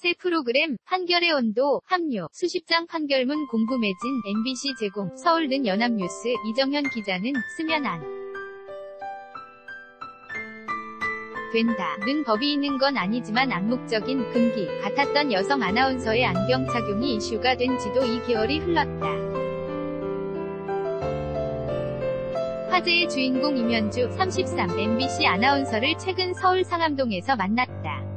새 프로그램 판결의 온도 합류. 수십 장 판결문 공부 매진. MBC 제공. 서울는 연합뉴스. 이정현 기자는 쓰면 안 된다는 법이 있는 건 아니지만 암묵적인 금기 같았던 여성 아나운서의 안경 착용이 이슈가 된 지도 2개월이 흘렀다. 화제의 주인공 임현주 33 MBC 아나운서를 최근 서울 상암동에서 만났다.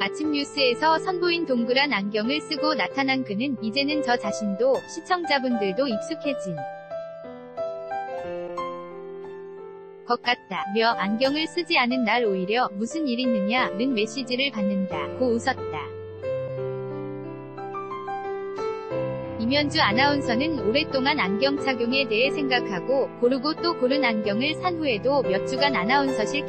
아침 뉴스에서 선보인 동그란 안경을 쓰고 나타난 그는 이제는 저 자신도 시청자분들도 익숙해진 것 같다며 안경을 쓰지 않은 날 오히려 무슨 일 있느냐는 메시지를 받는다고 웃었다. 임현주 아나운서는 오랫동안 안경 착용에 대해 생각하고 고르고 또 고른 안경을 산 후에도 몇 주간 아나운서실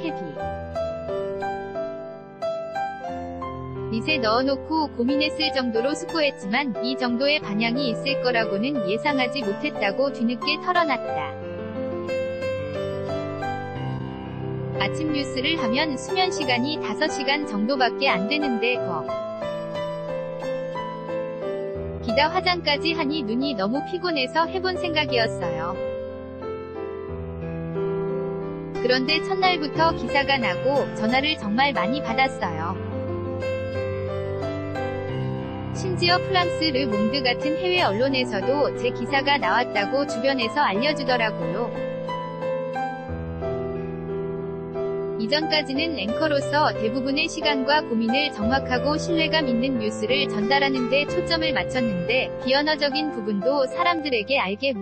릿에 넣어놓고 고민했을 정도로 숙고했지만 이 정도의 반향이 있을 거라고는 예상하지 못했다고 뒤늦게 털어놨다. 아침 뉴스를 하면 수면 시간이 5시간 정도밖에 안 되는데 기다 화장까지 하니 눈이 너무 피곤해서 해본 생각이었어요. 그런데 첫날부터 기사가 나고 전화를 정말 많이 받았어요. 심지어 프랑스 르몽드 같은 해외 언론에서도 제 기사가 나왔다고 주변에서 알려주더라고요. 이전까지는 앵커로서 대부분의 시간과 고민을 정확하고 신뢰감 있는 뉴스를 전달하는 데 초점을 맞췄는데 비언어적인 부분도 사람들에게 알게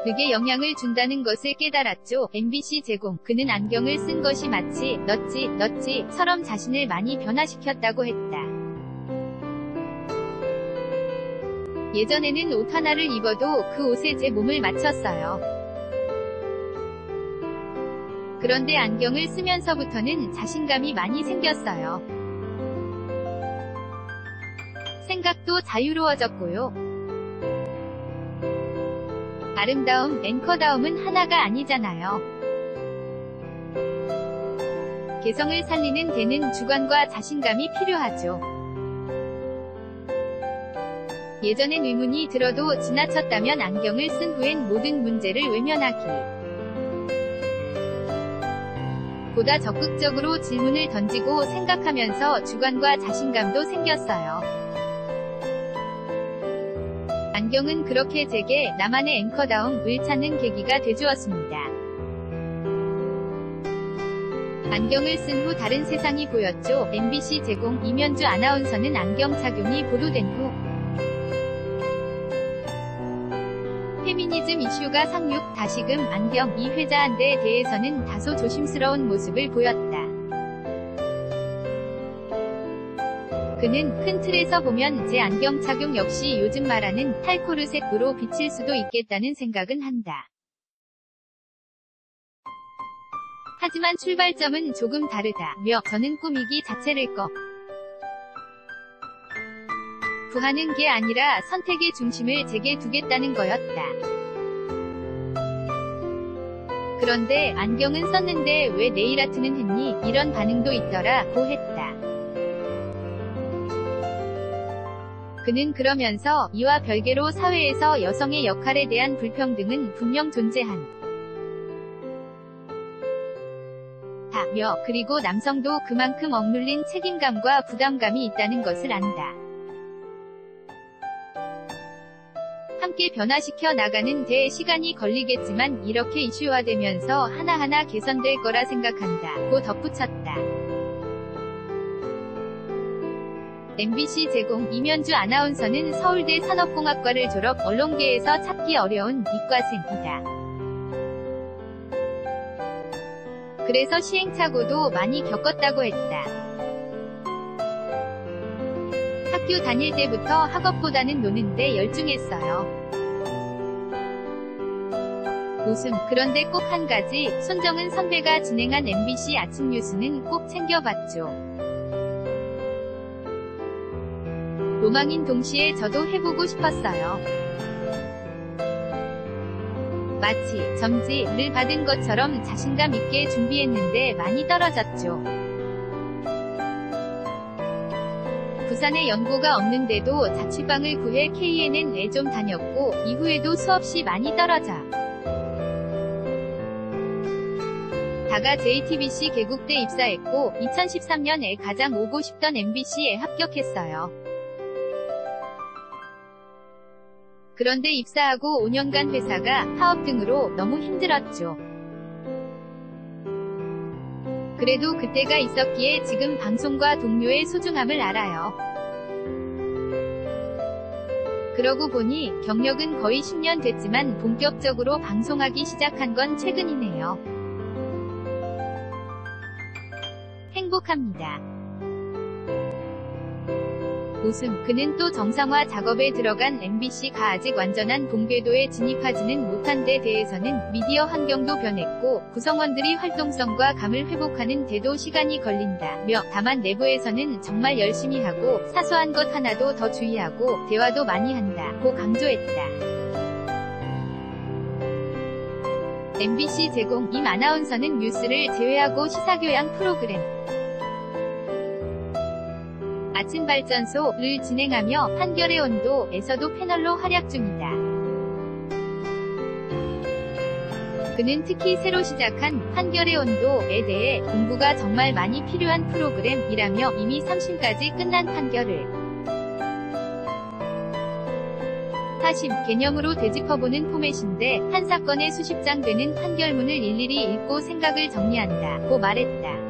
그게 영향을 준다는 것을 깨달았죠. MBC 제공. 그는 안경을 쓴 것이 마치 너찌처럼 자신을 많이 변화시켰다고 했다. 예전에는 옷 하나를 입어도 그 옷에 제 몸을 맞췄어요. 그런데 안경을 쓰면서부터는 자신감이 많이 생겼어요. 생각도 자유로워졌고요. 아름다움, 앵커다움은 하나가 아니잖아요. 개성을 살리는 데는 주관과 자신감이 필요하죠. 예전엔 의문이 들어도 지나쳤다면 안경을 쓴 후엔 모든 문제를 외면하기. 보다 적극적으로 질문을 던지고 생각하면서 주관과 자신감도 생겼어요. 안경은 그렇게 제게 나만의 앵커다움을 찾는 계기가 되주었습니다. 안경을 쓴 후 다른 세상이 보였죠. MBC 제공. 임현주 아나운서는 안경 착용이 보도된 후 페미니즘 이슈가 상륙. 다시금 안경 이 회자한데 대해서는 다소 조심스러운 모습을 보였다. 그는 큰 틀에서 보면 제 안경 착용 역시 요즘 말하는 탈코르셋으로 비칠 수도 있겠다는 생각은 한다. 하지만 출발점은 조금 다르다며 저는 꾸미기 자체를 구하는 게 아니라 선택의 중심을 제게 두겠다는 거였다. 그런데 안경은 썼는데 왜 네일아트는 했니? 이런 반응도 있더라고 했다. 그는 그러면서 이와 별개로 사회에서 여성의 역할에 대한 불평등은 분명 존재한다며 그리고 남성도 그만큼 억눌린 책임감과 부담감이 있다는 것을 안다. 함께 변화시켜 나가는 데 시간이 걸리겠지만 이렇게 이슈화되면서 하나하나 개선될 거라 생각한다고 덧붙였다. MBC 제공. 임현주 아나운서는 서울대 산업공학과를 졸업, 언론계에서 찾기 어려운 이과생이다. 그래서 시행착오도 많이 겪었다고 했다. 학교 다닐 때부터 학업보다는 노는데 열중했어요. 웃음. 그런데 꼭 한 가지, 손정은 선배가 진행한 MBC 아침 뉴스는 꼭 챙겨봤죠. 로망인 동시에 저도 해보고 싶었어요. 마치 점지를 받은 것처럼 자신감 있게 준비했는데 많이 떨어졌죠. 부산에 연고가 없는데도 자취방을 구해 KNN에 좀 다녔고 이후에도 수없이 많이 떨어져 다가 JTBC 개국대 입사했고 2013년에 가장 오고 싶던 MBC에 합격했어요. 그런데 입사하고 5년간 회사가 파업 등으로 너무 힘들었죠. 그래도 그때가 있었기에 지금 방송과 동료의 소중함을 알아요. 그러고 보니 경력은 거의 10년 됐지만 본격적으로 방송하기 시작한 건 최근이네요. 행복합니다. 웃음. 그는 또 정상화 작업에 들어간 MBC가 아직 완전한 본궤도에 진입하지는 못한 데 대해서는 미디어 환경도 변했고 구성원들이 활동성과 감을 회복하는 데도 시간이 걸린다며 다만 내부에서는 정말 열심히 하고 사소한 것 하나도 더 주의하고 대화도 많이 한다고 강조했다. MBC 제공. 임 아나운서는 뉴스를 제외하고 시사교양 프로그램 아침 발전소를 진행하며 판결의 온도에서도 패널로 활약 중이다. 그는 특히 새로 시작한 판결의 온도에 대해 공부가 정말 많이 필요한 프로그램이라며 이미 3심까지 끝난 판결을 사심 개념으로 되짚어보는 포맷인데 한 사건에 수십 장 되는 판결문을 일일이 읽고 생각을 정리한다고 말했다.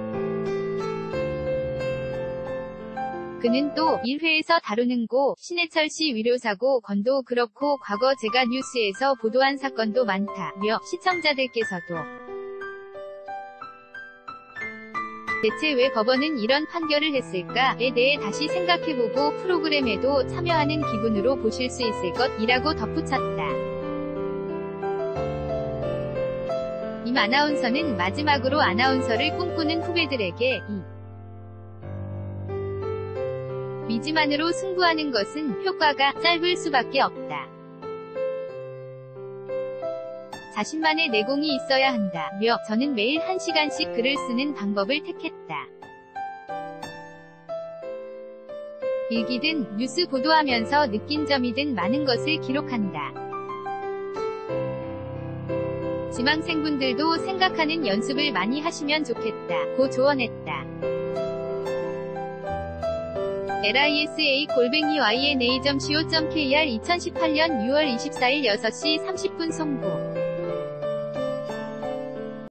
그는 또 1회에서 다루는 고 신해철씨 위료사고 건도 그렇고 과거 제가 뉴스에서 보도한 사건도 많다며 시청자들께서도 대체 왜 법원은 이런 판결을 했을까에 대해 다시 생각해보고 프로그램에도 참여하는 기분으로 보실 수 있을 것이라고 덧붙였다. 임 아나운서는 마지막으로 아나운서를 꿈꾸는 후배들에게 미지만으로 승부하는 것은 효과가 짧을 수밖에 없다. 자신만의 내공이 있어야 한다며 저는 매일 1시간씩 글을 쓰는 방법을 택했다. 일기든 뉴스 보도하면서 느낀 점이든 많은 것을 기록한다. 지망생분들도 생각하는 연습을 많이 하시면 좋겠다고 조언했다. lisa@yna.co.kr 2018년 6월 24일 6시 30분 송구